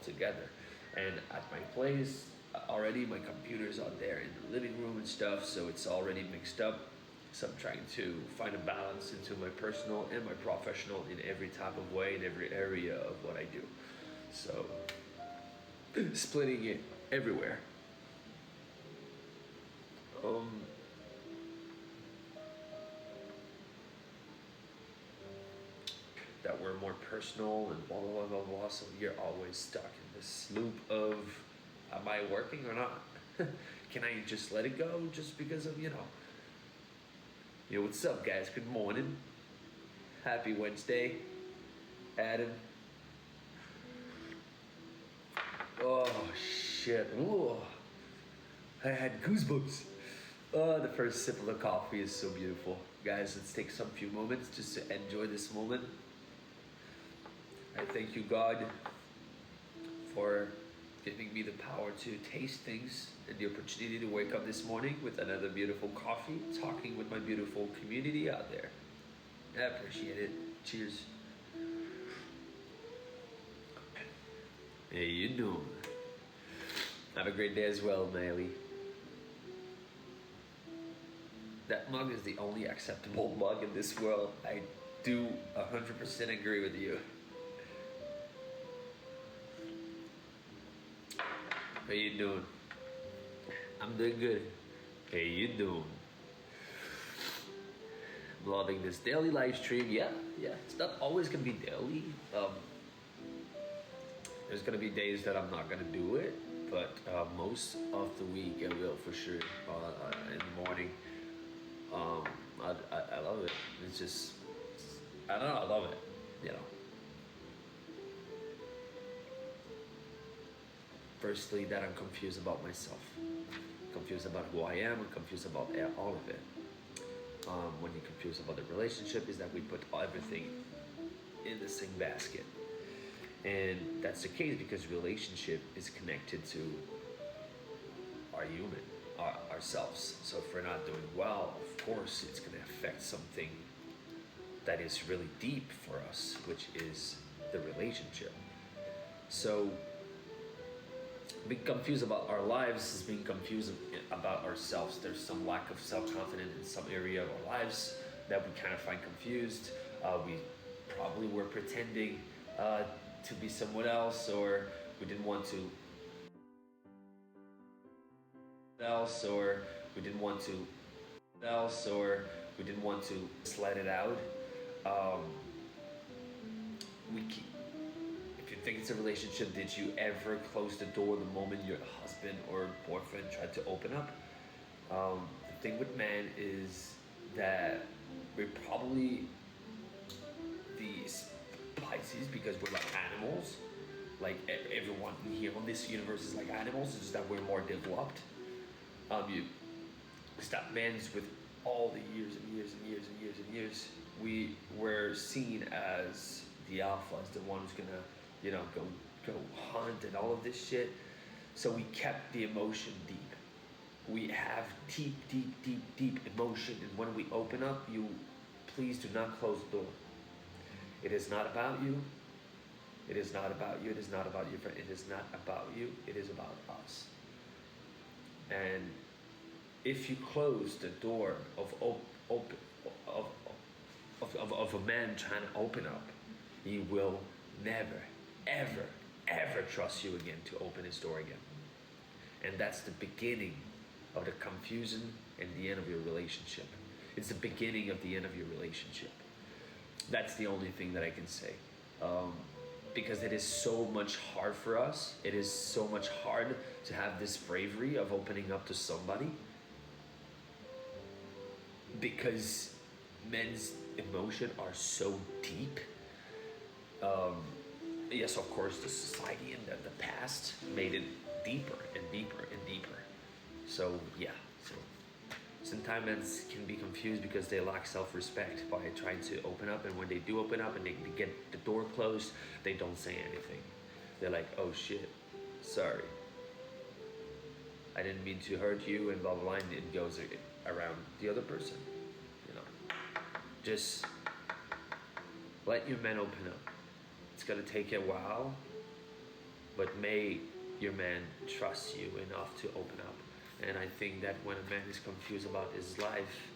together. And at my place, already my computer's out there in the living room and stuff, so it's already mixed up. So I'm trying to find a balance into my personal and my professional in every type of way, in every area of what I do. So splitting it everywhere. That we're more personal and blah blah blah blah blah. So you're always stuck in this loop of, am I working or not? Can I just let it go just because of what's up, guys? Good morning. Happy Wednesday, Adam. Oh shit! Ooh, I had goosebumps. Oh, the first sip of the coffee is so beautiful, guys. Let's take some few moments just to enjoy this moment. I thank you, God, for giving me the power to taste things and the opportunity to wake up this morning with another beautiful coffee, talking with my beautiful community out there. I appreciate it. Cheers. Hey, you doing? Have a great day as well, Miley. That mug is the only acceptable mug in this world. I do 100% agree with you. How you doing? I'm doing good. How you doing? I'm loving this daily live stream. Yeah. It's not always gonna be daily. There's gonna be days that I'm not gonna do it, but most of the week I will for sure. In the morning. I love it. It's just, I don't know. I love it. Firstly, that I'm confused about myself, confused about who I am, and confused about all of it. When you're confused about the relationship, is that we put everything in the same basket, and that's the case because relationship is connected to our human, ourselves. So if we're not doing well, of course, it's going to affect something that is really deep for us, which is the relationship. So being confused about our lives is being confused about ourselves. There's some lack of self-confidence in some area of our lives that we kind of find confused. We probably were pretending to be someone else, or we didn't want to let it out. If you think it's a relationship, did you ever close the door the moment your husband or boyfriend tried to open up? The thing with men is that we're probably the Pisces because we're like animals. Like everyone here on this universe is like animals. It's just that we're more developed. You stop men's with all the years and years and years and years and years. We were seen as the alpha, as the one who's gonna go hunt and all of this shit. So we kept the emotion deep. We have deep emotion, and when we open up, please do not close the door. It is not about you. It is not about you. It is not about your friend. It is not about you. It is about us. And if you close the door of a man trying to open up, he will never, ever trust you again to open his door again. And that's the beginning of the confusion and the end of your relationship. It's the beginning of the end of your relationship. That's the only thing that I can say. Because it is so much hard for us. It is so much hard to have this bravery of opening up to somebody. Because men's emotions are so deep. Yes, of course, the society and the past made it deeper and deeper and deeper. So yeah, sometimes men can be confused because they lack self-respect by trying to open up, and when they do open up and they get the door closed, they don't say anything. They're like, oh shit, sorry. I didn't mean to hurt you, and blah, blah, blah, and it goes around the other person, Just let your men open up. It's gonna take a while, but may your man trust you enough to open up. And I think that when a man is confused about his life,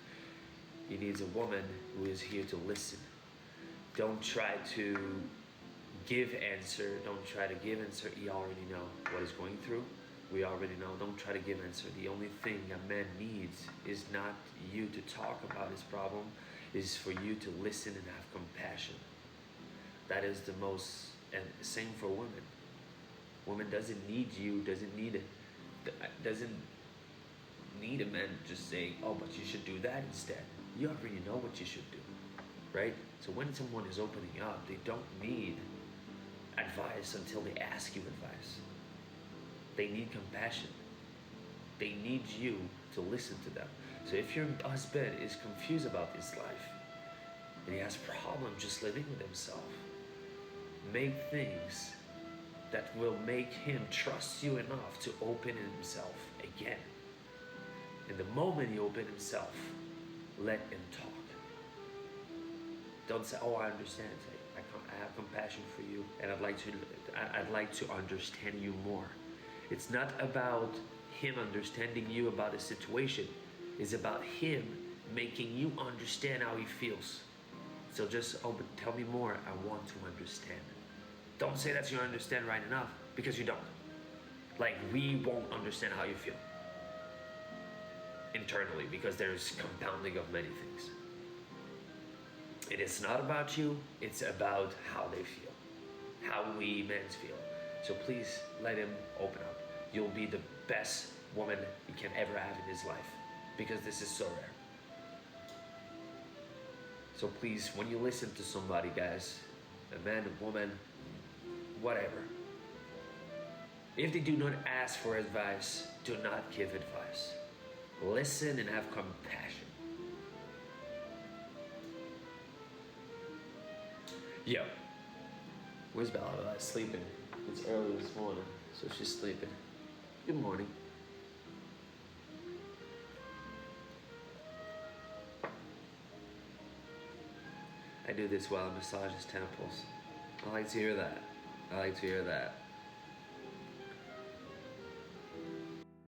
he needs a woman who is here to listen. Don't try to give answer. Don't try to give answer. He already know what he's going through. We already know. Don't try to give answer. The only thing a man needs is not you to talk about his problem, is for you to listen and have compassion. That is the most, and same for women. Woman doesn't need you, doesn't need a man just saying, oh, but you should do that instead. You already know what you should do, right? So when someone is opening up, they don't need advice until they ask you advice. They need compassion. They need you to listen to them. So if your husband is confused about his life and he has problems just living with himself, make things that will make him trust you enough to open himself again. And the moment he opens himself, let him talk. Don't say, "Oh, I understand. Say, I have compassion for you, and I'd like to understand you more." It's not about him understanding you about a situation. It's about him making you understand how he feels. So just, "Oh, but tell me more. I want to understand." Don't say that you understand right enough, because you don't. Like, we won't understand how you feel internally, because there's compounding of many things. It is not about you, it's about how they feel, how we men feel. So please let him open up. You'll be the best woman he can ever have in his life, because this is so rare. So please, when you listen to somebody, guys, a man, a woman, whatever, if they do not ask for advice, do not give advice. Listen and have compassion. Yo, where's Bella? Bella's sleeping. It's early this morning, so she's sleeping. Good morning. I do this while I massage his temples. I like to hear that. I like to hear that.